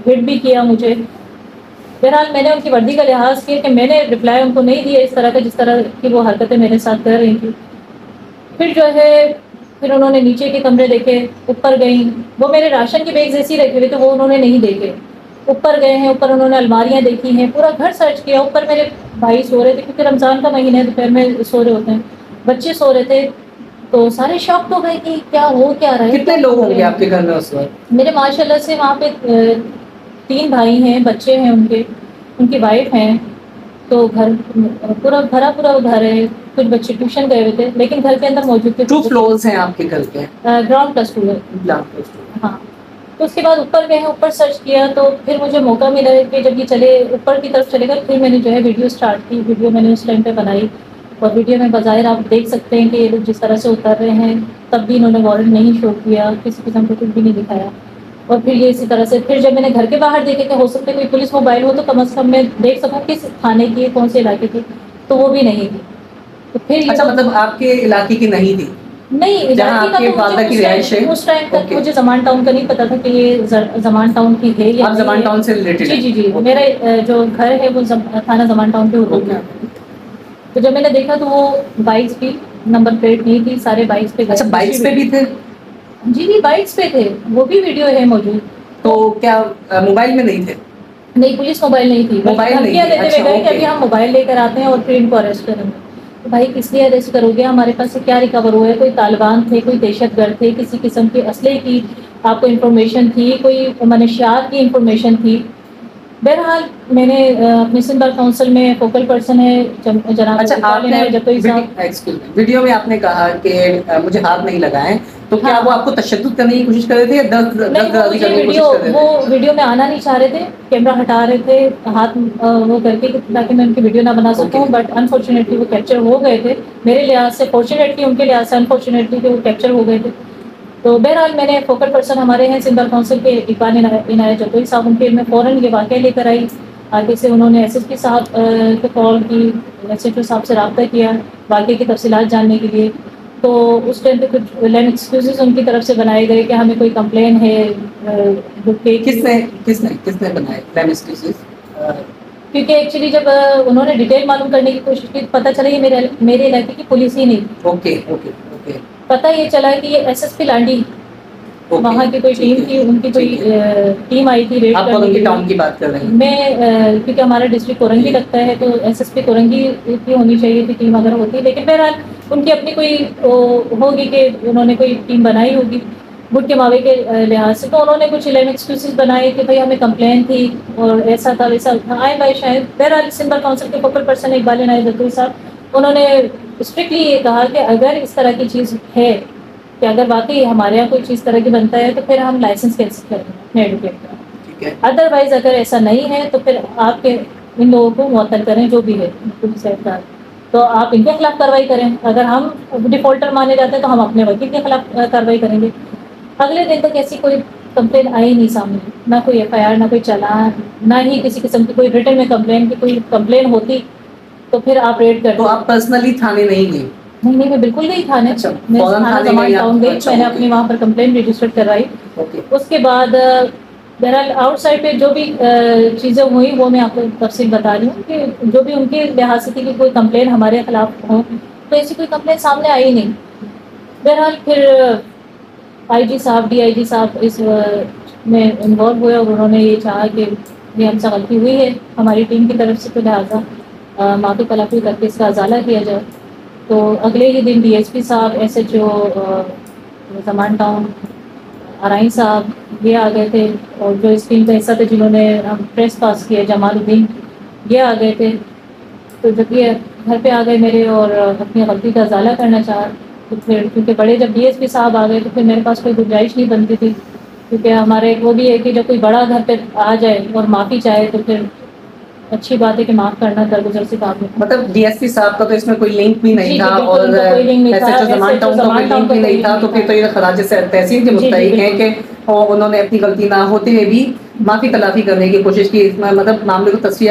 ہٹ بھی کیا مجھے. بہرحال میں نے ان کی وردی کا لحاظ کیا کہ میں نے رپلائی ان کو نہیں دیا اس طرح کا جس طرح کی وہ حرکتیں میرے ساتھ کر رہی تھیں. پھر جو ہے پھر انہوں نے نیچے کے کمرے دیکھے, اوپر گئیں, وہ میرے راشن کے بیگز ایسے ہی رکھے ہوئے تھے, وہ انہوں نے نہیں دیکھے. اوپر گئے ہیں, اوپر انہوں نے الماریاں دیکھی ہیں, پورا گھر سرچ کیا. اوپر میرے بھائی سو رہے تھے کیونکہ رمضان کا مہینہ ہے, دوپہر میں سو رہے ہوتے ہیں, بچے سو رہے تھے. تو سارے شاک ہو گئے کہ کیا ہو کیا رہا ہے. کتنے لوگ ہوں گے آپ کے گھر میں اس وقت؟ میرے ماشاء اللہ سے وہاں پہ 3 بھائی ہیں, بچے ہیں ان کی وائف ہیں. تو گھر پورا بھرا گھر ہے. کچھ بچے ٹیوشن گئے ہوئے تھے لیکن گھر کے اندر موجود تھے. 2 فلورز ہیں آپ کے گھر کے؟ گراؤنڈ +2 ہے. ہاں. تو اس کے بعد اوپر گئے ہیں, اوپر سرچ کیا. تو پھر مجھے موقع ملا کہ جب یہ چلے اوپر کی طرف چلے گا, پھر میں نے جو ہے ویڈیو اسٹارٹ کی. ویڈیو میں نے اس ٹائم پہ بنائی, اور ویڈیو میں بظاہر آپ دیکھ سکتے ہیں کہ یہ لوگ جس طرح سے اتر رہے ہیں, تب بھی انہوں نے وارنٹ نہیں شو کیا, کسی قسم کو کچھ بھی نہیں دکھایا. اور پھر یہ اسی طرح سے پھر جب میں نے گھر کے باہر دیکھے کہ ہو سکتا ہے کوئی پولیس موبائل ہو تو کم از کم میں دیکھ سکوں کس تھانے کی, کون سے علاقے کی, تو وہ بھی نہیں تھی. تو پھر اچھا, مطلب آپ کے علاقے کی نہیں تھی؟ نہیں, جہاں آپ کے والدہ کی رہائش ہے اس ٹائم تک مجھے زمان ٹاؤن کا نہیں پتا تھا کہ یہ زمان ٹاؤن کی ہے یا آپ زمان ٹاؤن سے ریلیٹڈ ہیں؟ جی میرا جو گھر ہے وہ تھانہ زمان ٹاؤن کے حدود میں. تو جب میں نے دیکھا تو وہ بائکس بھی نمبر پلیٹ نہیں تھی, سارے بائکس پہ. اچھا, بائکس پہ بھی تھے؟ جی بائکس پہ تھے, وہ بھی ویڈیو ہے موجود. تو کیا موبائل میں نہیں تھے؟ نہیں, پولیس موبائل نہیں تھی. دھمکیاں دیتے ہوئے گئے کہ ابھی ہم موبائل لے کر آتے ہیں اور پھر ان کو اریسٹ کریں گے. بھائی کس لیے اریسٹ کرو گے؟ ہمارے پاس سے کیا ریکور ہوا ہے؟ کوئی طالبان تھے, کوئی دہشت گرد تھے, کسی قسم کے اسلحے کی آپ کو انفارمیشن تھی, کوئی منشیات کی انفارمیشن تھی؟ بہرحال میں نے اپنے سندھ بار کونسل میں فوکل پرسن ہے جناب. اچھا, آپ نے ویڈیو میں آپ نے کہا کہ مجھے ہاتھ نہیں لگائے, تو کیا وہ آپ کو تشدد کرنے کی کوشش کر رہے تھے یا درازی کرنے کی کوشش کر رہے تھے؟ وہ ویڈیو میں آنا نہیں چاہ رہے تھے, کیمرہ ہٹا رہے تھے ہاتھ وہ کر کے تاکہ میں ان کی ویڈیو نہ بنا سکوں. بٹ انفارچونیٹلی وہ کیپچر ہو گئے تھے میرے لحاظ سے. فارچونیٹلی ان کے لحاظ سے انفارچونیٹلی کہ وہ کیپچر ہو گئے تھے. تو بہرحال میں نے فوکل پرسن ہمارے ہیں سندھ بار کونسل کے اقبال عنایت جتوئی صاحب, ان کے علم میں فوراً یہ واقعہ لے کر آئی. آگے سے انہوں نے SSP صاحب کو کال کی, SHO صاحب سے رابطہ کیا واقعے کی تفصیلات جاننے کے لیے. تو اس ٹائم پہ کچھ لیم ایکسکیوزز ان کی طرف سے بنائے گئے کہ ہمیں کوئی کمپلین ہے. کس نے بنائے لیم ایکسکیوزز؟ کیونکہ ایکچولی جب انہوں نے ڈیٹیل معلوم کرنے کی کوشش کی, پتہ چلا یہ میرے علاقے کی پولیس ہی نہیں. اوکے. پتہ یہ چلا کہ یہ SSP لانڈی وہاں کی کوئی ٹیم تھی, ان کی کوئی ٹیم آئی تھی ریڈ کرنے کے ٹاؤن کی بات کر رہے ہیں. میں کیونکہ ہمارا ڈسٹرکٹ کورنگی لگتا ہے تو SSP کورنگی کی ہونی چاہیے تھی ٹیم اگر ہوتی, لیکن بہرحال ان کی اپنی کوئی ہوگی کہ انہوں نے کوئی ٹیم بنائی ہوگی بٹ کے ماوے کے لحاظ سے. تو انہوں نے کچھ لیم ایکسکیوزز بنائے کہ بھائی ہمیں کمپلین تھی اور ایسا تھا ویسا آئے بھائی شاید. بہرحال سندھ بار کونسل کے فوکل پرسن اقبال عنایت جتوئی صاحب, انہوں نے اسٹرکٹلی یہ کہا کہ اگر اس طرح کی چیز ہے کہ اگر واقعی ہمارے یہاں کوئی چیز طرح کی بنتا ہے تو پھر ہم لائسنس کینسل کریں گے ایڈوکیٹ کا. ادروائز اگر ایسا نہیں ہے تو پھر آپ کے ان لوگوں کو معطل کریں جو بھی ہے پولیس اہلکار, تو آپ ان کے خلاف کارروائی کریں. اگر ہم ڈیفالٹر مانے جاتے ہیں تو ہم اپنے وکیل کے خلاف کارروائی کریں گے. اگلے دن تک ایسی کوئی کمپلین آئی نہیں سامنے, نہ کوئی FIR, نہ کوئی چلان, نہ ہی کسی قسم کی کوئی ریٹن میں کمپلین کی. کوئی کمپلین ہوتی تو پھر آپ ریڈ کرتے. تو آپ پرسنلی تھانے نہیں گئے؟ نہیں, میں بالکل گئی تھانے. میں تھانہ زمان ٹاؤن گئی, میں نے اپنی وہاں پر کمپلین رجسٹر کروائی. اس کے بعد بہرحال آؤٹ سائڈ پہ جو بھی چیزیں ہوئی وہ میں آپ کو تفصیل بتا رہی ہوں کہ جو بھی ان کے لحاظ سے تھی کہ کوئی کمپلین ہمارے خلاف ہو, تو ایسی کوئی کمپلین سامنے آئی نہیں. بہرحال پھر IG صاحب, DIG صاحب اس میں انوالو ہوئے اور انہوں نے یہ چاہا کہ یہ ہم سے غلطی ہوئی ہے ہماری ٹیم کی طرف سے, تو لہٰذا معافی تلافی کر کے اس کا ازالہ کیا جائے. تو اگلے ہی دن DSP صاحب, SHO زمان ٹاؤن ارائیں صاحب یہ آ گئے تھے, اور جو اس ٹیم کا حصہ تھے جنہوں نے پریس پاس کیا, جمال الدین, یہ آ گئے تھے. تو جب یہ گھر پہ آ گئے میرے اور اپنی غلطی کا ازالہ کرنا چاہا, تو پھر کیونکہ بڑے جب DSP صاحب آ گئے تو پھر میرے پاس کوئی گنجائش نہیں بنتی تھی, کیونکہ ہمارے ایک وہ بھی ہے کہ جب کوئی بڑا گھر پہ آ جائے اور معافی چاہے تو پھر اچھی بات ہے کہ معاف کرنا درگزر سے کام ہے. مطلب DSP صاحب کا تو اس میں کوئی لنک بھی نہیں تھا اور SHO زمان ٹاؤن کا کوئی لنک بھی نہیں تھا, تو پھر تو یہ خراج تحسین کے مستحق ہیں کہ انہوں نے اپنی غلطی نہ ہوتے ہوئے بھی معافی تلافی کرنے کی کوشش کی, مطلب معاملے کو تصفیہ.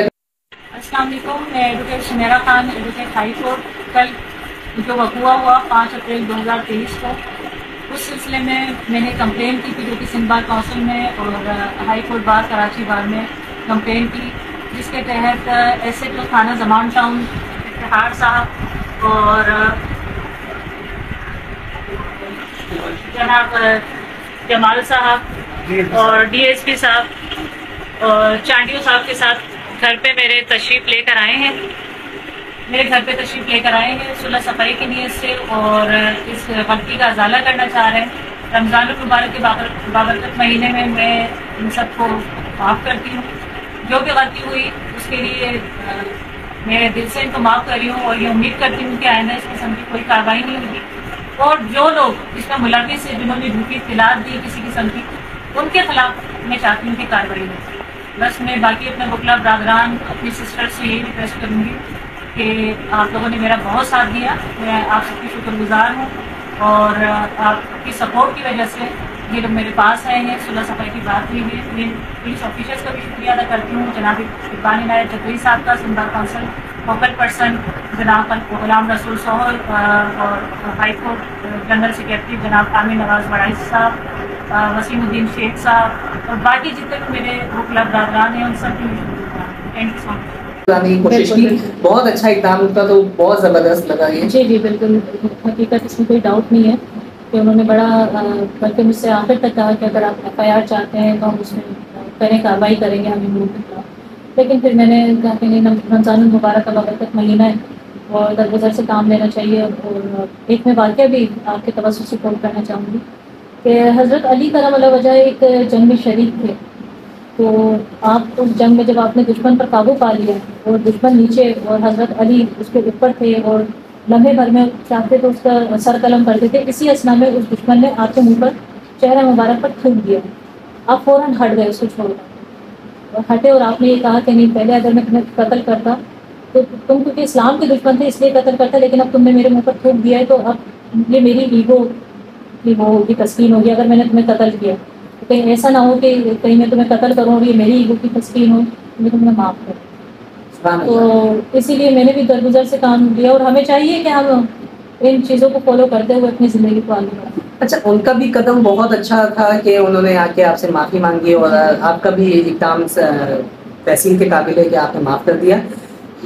السلام علیکم, میں advocate Sameera Khan, advocate high court. کل جو وقوع ہوا 5 اپریل 2023 کو, اس سلسلے میں میں نے کمپلین کی تھی جو کہ سندھ بار کونسل میں اور ہائی کورٹ بار کراچی بار میں کمپلین کی، جس کے تحت ایس ایچ او تھانہ زمان ٹاؤن اتحاد صاحب اور جناب جمال صاحب اور ڈی ایس پی صاحب اور چانڈیو صاحب کے ساتھ گھر پہ میرے تشریف لے کر آئے ہیں، میرے گھر پہ تشریف لے کر آئے ہیں صلح صفائی کی نیت سے، اور اس غلطی کا ازالہ کرنا چاہ رہے ہیں۔ رمضان المبارک کے بابرکت مہینے میں میں ان سب کو معاف کرتی ہوں، جو بھی غلطی ہوئی اس کے لیے میں دل سے ان کو معاف کر رہی ہوں، اور یہ امید کرتی ہوں کہ آئندہ اس قسم کی کوئی کارروائی نہیں ہوگی، اور جو لوگ اس میں ملوث ہیں جنہوں نے جھوٹی اطلاعات دی کسی قسم کی، ان کے خلاف میں چاہتی ہوں کہ کارروائی ہو۔ بس میں باقی اپنے وکلا برادران اپنی سسٹر سے یہی ریکویسٹ کروں گی کہ آپ لوگوں نے میرا بہت ساتھ دیا، میں آپ سب کی شکر گزار ہوں، اور آپ کی سپورٹ کی وجہ سے یہ لوگ میرے پاس آئے ہیں، صلح صفائی کی بات ہوئی ہے۔ میں پولیس آفیسرس کا بھی شکریہ ادا کرتی ہوں، جناب اقبال عنایت جدوئی صاحب کا، Sindh bar council focal person جناب غلام رسول سہل، اور ہائی کورٹ جنرل سیکرٹری جناب عامر نواز وڑائچ صاحب، وسیم الدین شیخ صاحب، اور باقی جتنے بھی میرے وکلا برادران ہیں ان سب کی تھینک یو سو مچ۔ کوشش کی، بہت اچھا اقدام کا، تو بہت زبردست لگا یہ۔ جی جی بالکل، حقیقت اس میں کوئی ڈاؤٹ نہیں ہے کہ انہوں نے بڑا، بلکہ مجھ سے آخر تک کہا کہ اگر آپ ایف آئی آر چاہتے ہیں تو ہم اس میں کریں، کارروائی کریں گے ہمیں لوگوں کے خلاف، لیکن پھر میں نے کہا کہ نہیں، رمضان المبارک کا بابرکت مہینہ ہے اور درگزر سے کام لینا چاہیے۔ اور ایک میں واقعہ بھی آپ کے توسط سے کوٹ کرنا چاہوں گی کہ حضرت علی کرم اللہ وجہ ایک جنگ میں شریک تھے، تو آپ اس جنگ میں جب آپ نے دشمن پر قابو پا لیا اور دشمن نیچے اور حضرت علی اس کے اوپر تھے اور لمحے بھر میں چاہتے تو اس کا سر قلم کرتے تھے، اسی اسنا میں اس دشمن نے آپ کے منہ پر چہرہ مبارک پر تھوک دیا، آپ فوراً ہٹ گئے اس کو چھوڑ کر، اور ہٹے اور آپ نے یہ کہا کہ نہیں، پہلے اگر میں تمہیں قتل کرتا تو تم کیونکہ اسلام کے دشمن تھے اس لیے قتل کرتا، لیکن اب تم نے میرے منہ پر تھوک دیا ہے تو اب یہ میری ایگو کی وہ ہوگی، تسکین ہوگی اگر میں نے تمہیں قتل کیا، تو کہیں ایسا نہ ہو کہ کہیں میں تمہیں قتل کروں اور یہ میری ایگو کی تسکین ہو، میں تمہیں معاف کروں۔ تو اسی لیے میں نے بھی درگزر سے کام لیا، اور ہمیں چاہیے کہ ہم ان چیزوں کو فالو کرتے ہوئے اپنی زندگی کو آگے بڑھائیں۔ اچھا، ان کا بھی قدم بہت اچھا تھا کہ انہوں نے آ کے آپ سے معافی مانگی، اور آپ کا بھی اقدام تحسین کے قابل ہے کہ آپ نے معاف کر دیا۔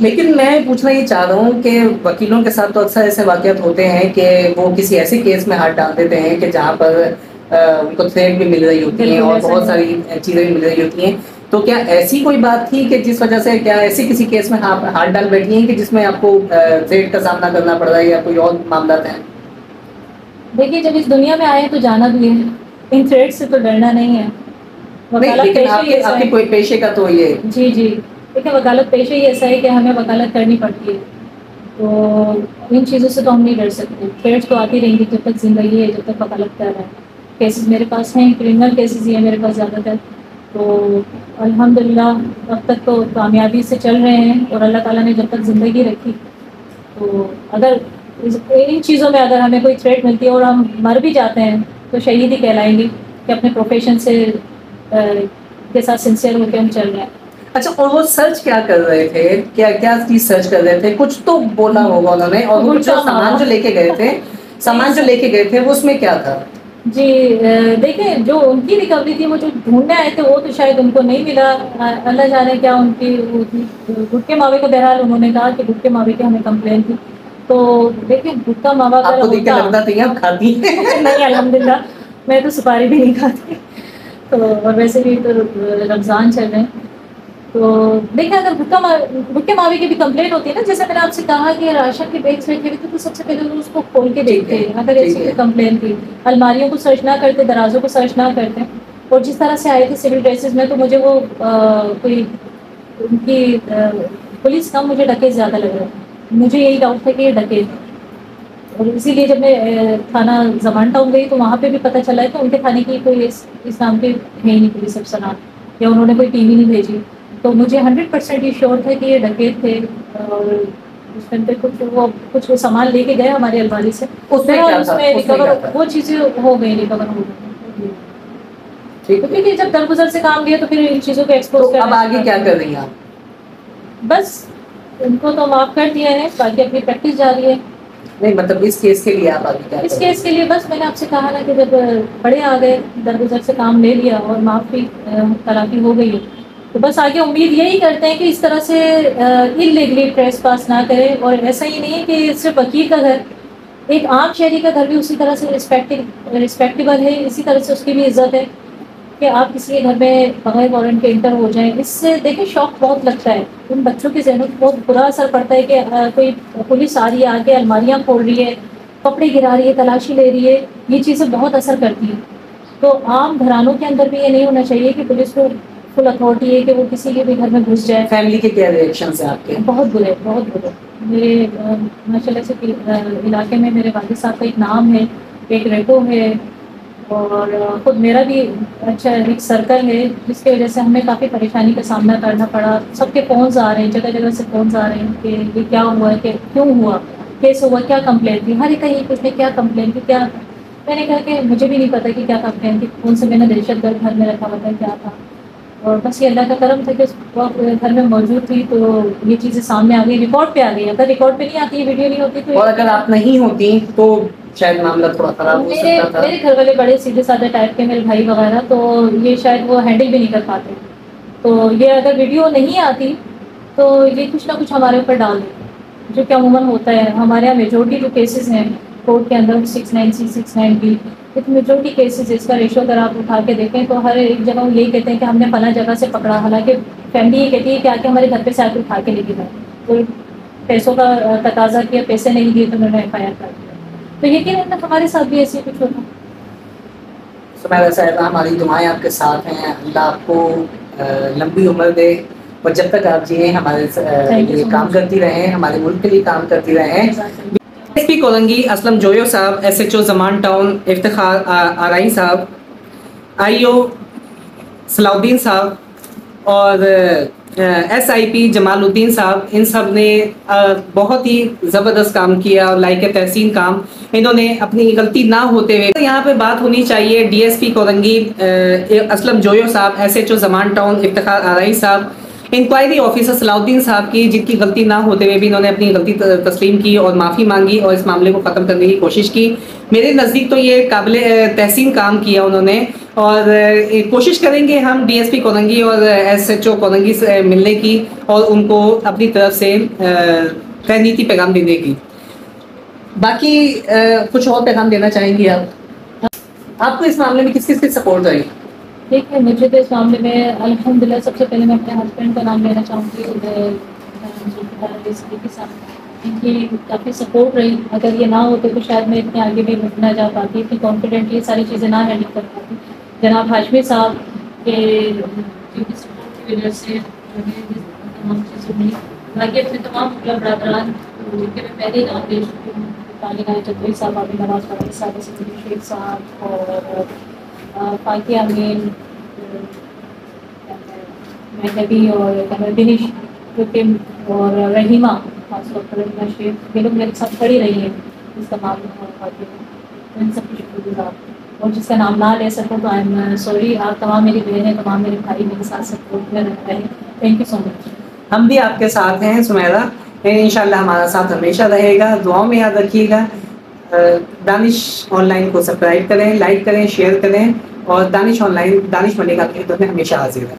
لیکن میں پوچھنا یہ چاہ رہا ہوں کہ وکیلوں کے ساتھ تو اکثر ایسے واقعات ہوتے ہیں کہ وہ کسی ایسے کیس میں ہاتھ ڈال دیتے ہیں کہ جہاں پر ان کو تھریٹ بھی مل رہی ہوتی ہیں اور بہت ساری چیزیں بھی مل رہی ہوتی ہیں، تو کیا ایسی کوئی بات تھی کہ جس وجہ سے، کیا ایسی کسی کیس میں ہاتھ ڈال بیٹھی ہیں کہ جس میں آپ کو تھریٹ کا سامنا کرنا پڑ رہا ہے، یا کوئی اور معاملات ہیں؟ دیکھیے، جب اس دنیا میں آئے تو جانا بھی ہے، ان تھریٹ سے تو ڈرنا نہیں ہے۔ لیکن آپ کے کوئی پیشے کا تو یہ جی دیکھیں، وکالت پیشے ہی ایسا ہے کہ ہمیں وکالت کرنی پڑتی ہے، تو ان چیزوں سے تو ہم نہیں ڈر سکتے۔ تھریٹس تو آتی رہیں گی جب تک زندگی ہے، جب تک وکالت کر رہا ہے۔ کیسز میرے پاس ہیں، کرمنل کیسز ہی ہیں میرے پاس زیادہ تر، تو الحمدللہ اب تک تو کامیابی سے چل رہے ہیں، اور اللہ تعالیٰ نے جب تک زندگی رکھی، تو اگر ان چیزوں میں اگر ہمیں کوئی تھریٹ ملتی ہے اور ہم مر بھی جاتے ہیں تو شہید ہی کہلائیں گے کہ اپنے پروفیشن سے کے ساتھ سنسیئر ہو کے ہم چل رہے ہیں۔ اچھا، اور وہ سرچ کیا کر رہے تھے؟ کیا چیز سرچ کر رہے تھے؟ کچھ تو بولا ہوگا انہوں نے، اور وہ جو سامان جو لے کے گئے تھے وہ اس میں کیا تھا؟ جی دیکھیں، جو ان کی ریکوری تھی، وہ جو ڈھونڈنے آئے تھے وہ تو شاید ان کو نہیں ملا، اللہ جانے کیا ان کی گٹکے ماوے کو۔ بہرحال انہوں نے کہا کہ گٹکے ماوے کی ہمیں کمپلین تھی، تو دیکھیں گٹکا ماوا آپ کو دیکھ کے لگتا تھا آپ کھاتی نہیں، الحمدللہ میں تو سپاری بھی نہیں کھاتی، تو اور ویسے بھی تو رمضان چل رہے ہیں، تو دیکھیں اگر گٹکے ماوے کی بھی کمپلین ہوتی ہے نا، جیسے میں نے آپ سے کہا کہ راشن کے بیگس رکھے ہوئے تھے تو سب سے پہلے اس کو کھول کے دیکھتے ہیں اگر ایسی کوئی کمپلین تھی، الماریوں کو سرچ نہ کرتے، درازوں کو سرچ نہ کرتے، اور جس طرح سے آئے تھے سول ڈریسز میں، تو مجھے وہ کوئی ان کی پولیس کم، مجھے ڈکیت زیادہ لگ رہا تھا، مجھے یہی ڈاؤٹ تھا کہ یہ ڈکیت، اور اسی لیے جب میں تھانہ زمان ٹاؤن گئی تو وہاں پہ بھی پتہ چلا ہے کہ ان کے تھانے کی کوئی اس نام کے ہے ہی نہیں پولیس افسران، یا انہوں نے کوئی ٹی وی نہیں بھیجی، تو مجھے 100% یہ شیور تھا کہ یہ ڈکیت تھے، اور اس ٹائم پہ کچھ وہ سامان لے کے گئے ہمارے الماری سے، اس میں ریکور وہ چیزیں ہو گئی، ریکور ہو گئی، کیونکہ جب درگزر سے کام لیا تو پھر ان چیزوں کو ایکسپوز کرنا۔ اب آگے کیا کر رہی ہیں آپ؟ بس ان کو تو معاف کر دیا ہے، باقی اپنی پریکٹس جاری ہے، نہیں مطلب اس کیس کے لیے آپ آگے کیا اس کیس کے لیے بس میں نے آپ سے کہا نا کہ جب بڑے آ گئے درگزر سے کام لے لیا اور معافی تلافی ہو گئی تو بس آگے امید یہی کرتے ہیں کہ اس طرح سے انلیگلی ٹریس پاس نہ کرے. اور ایسا ہی نہیں ہے کہ صرف وکیل کا گھر, ایک عام شہری کا گھر بھی اسی طرح سے رسپیکٹیبل ہے, اسی طرح سے اس کی بھی عزت ہے کہ آپ کسی کے گھر میں بغیر وارنٹ کے انٹر ہو جائیں. اس سے دیکھیں شوق بہت لگتا ہے, ان بچوں کے ذہنوں کو بہت برا اثر پڑتا ہے کہ کوئی پولیس آ رہی ہے, آ کے الماریاں کھول رہی ہے, کپڑے گرا رہی ہے, تلاشی لے رہی ہے. یہ چیزیں بہت اثر کرتی ہیں. تو عام گھرانوں کے اندر بھی یہ نہیں ہونا چاہیے کہ پولیس کو فل اتھارٹی ہے کہ وہ کسی کے بھی گھر میں گھس جائے. فیملی کے کیا ریئیکشنز ہیں آپ کے؟ بہت برے, بہت برے. میرے ماشاء اللہ سے علاقے میں میرے والد صاحب کا ایک نام ہے, ایک ریپو ہے, اور خود میرا بھی اچھا ایک سرکل ہے, جس کی وجہ سے ہمیں کافی پریشانی کا سامنا کرنا پڑا. سب کے فونز آ رہے ہیں, جگہ جگہ سے فونز آ رہے ہیں کہ یہ کیا ہوا ہے, کہ کیوں ہوا, کیس ہوا, کیا کمپلین تھی. ہر ایک کہیں کچھ نے کیا کمپلین تھی, کیا. میں نے کہا کہ مجھے بھی نہیں پتا کہ کیا کمپلین تھی, کون سے میں نے دہشت گرد گھر میں رکھا ہوا تھا, کیا تھا. اور بس یہ اللہ کا کرم تھا کہ اس وقت گھر میں موجود تھی تو یہ چیزیں سامنے آ گئی, ریکارڈ پہ آ گئی. اگر ریکارڈ پہ نہیں آتی, ویڈیو نہیں ہوتی تو, اور اگر آپ نہیں ہوتی تو شاید معاملہ تھوڑا خراب ہو سکتا تھا. میرے گھر والے بڑے سیدھے سادھے ٹائپ کے, میرے بھائی وغیرہ, تو یہ شاید وہ ہینڈل بھی نہیں کر پاتے. تو یہ اگر ویڈیو نہیں آتی تو یہ کچھ نہ کچھ ہمارے اوپر ڈال دیتے, جو کہ عموماً ہوتا ہے. ہمارے یہاں میجورٹی جو کیسز ہیں کورٹ کے اندر 69C 69B, ایک میجورٹی کیسز اس کا ریشو اگر آپ اٹھا کے دیکھیں تو ہر ایک جگہ وہ یہی کہتے ہیں کہ ہم نے فلاں جگہ سے پکڑا, حالانکہ فیملی یہ کہتی ہے کہ آ کے ہمارے گھر پہ سے آ کے اٹھا کے لے کے گئے, تو پیسوں کا تقاضا کیا, پیسے نہیں دیے تو انہوں نے FIR کر دیا. تو یقیناً ہمارے ساتھ بھی ایسے کچھ ہوتا. سمیرہ صاحبہ, ہماری دعائیں آپ کے ساتھ ہیں, اللہ آپ کو لمبی عمر دے, اور جب تک آپ جیئیں ہمارے لیے کام کرتی رہیں, ہمارے ملک کے لیے کام کرتی رہیں. SP کولنگی اسلم جویو صاحب, SHO زمان ٹاؤن افتخار آرائی صاحب, IO صلاح الدین صاحب, اور SIP جمال الدین صاحب, ان سب نے بہت ہی زبردست کام کیا اور لائق تحسین کام. انہوں نے اپنی غلطی نہ ہوتے ہوئے, یہاں پہ بات ہونی چاہیے DSP کولنگی اسلم جویو صاحب, SHO زمان ٹاؤن افتخار آرائی صاحب, انکوائری آفیسر صلاح الدین صاحب کی, جن کی غلطی نہ ہوتے ہوئے بھی انہوں نے اپنی غلطی تسلیم کی اور معافی مانگی اور اس معاملے کو ختم کرنے کی کوشش کی. میرے نزدیک تو یہ قابل تحسین کام کیا انہوں نے, اور کوشش کریں گے ہم DSP کولنگی اور SHO کولنگی سے ملنے کی اور ان کو اپنی طرف سے خیر نیتی پیغام دینے کی. باقی کچھ اور پیغام دینا چاہیں گے آپ کو اس معاملے میں کس کی سپورٹ رہی؟ دیکھیے, مجھے تو اس معاملے میں الحمدللہ سب سے پہلے میں اپنے ہسبینڈ کا نام لینا چاہوں گی, ان کی کافی سپورٹ رہی. اگر یہ نہ ہوتے تو شاید میں اتنے آگے بھی نہ جا پاتی, اتنی کانفیڈنٹلی ساری چیزیں نہ ہینڈل کر پاتی. جناب ہاشمی صاحب کے سپورٹ کی وجہ سے تمام چیزوں میں باقی اپنے تمام برادران جن کے میں پہلے نام لے چکی ہوں, طالبہ جدوی صاحب, ابھی نواز فرحی صاحب, صدیق شیخ صاحب, اور فاقی امین, مہدی اور دنیش اور رحیمہ, خاص طور پر رحیمہ شیخ, یہ لوگ میرے ساتھ کھڑی رہی ہیں اس تمام خاتون. ان سب کی شکر گزار, اور جس کا نام نہ لے سکوں تو آئی ایم سوری. آپ تمام میری بہنیں, تمام میرے بھائی میرے ساتھ سپورٹ میں رہتے ہیں. تھینک یو سو مچ. ہم بھی آپ کے ساتھ ہیں سمیرہ, انشاءاللہ ہمارا ساتھ ہمیشہ رہے گا. دعاؤں میں یاد رکھیے گا. دانش آن لائن کو سبسکرائب کریں, لائک کریں, شیئر کریں, اور دانش آن لائن, دانش ملک آپ کی خدمت میں ہمیشہ حاضر ہے.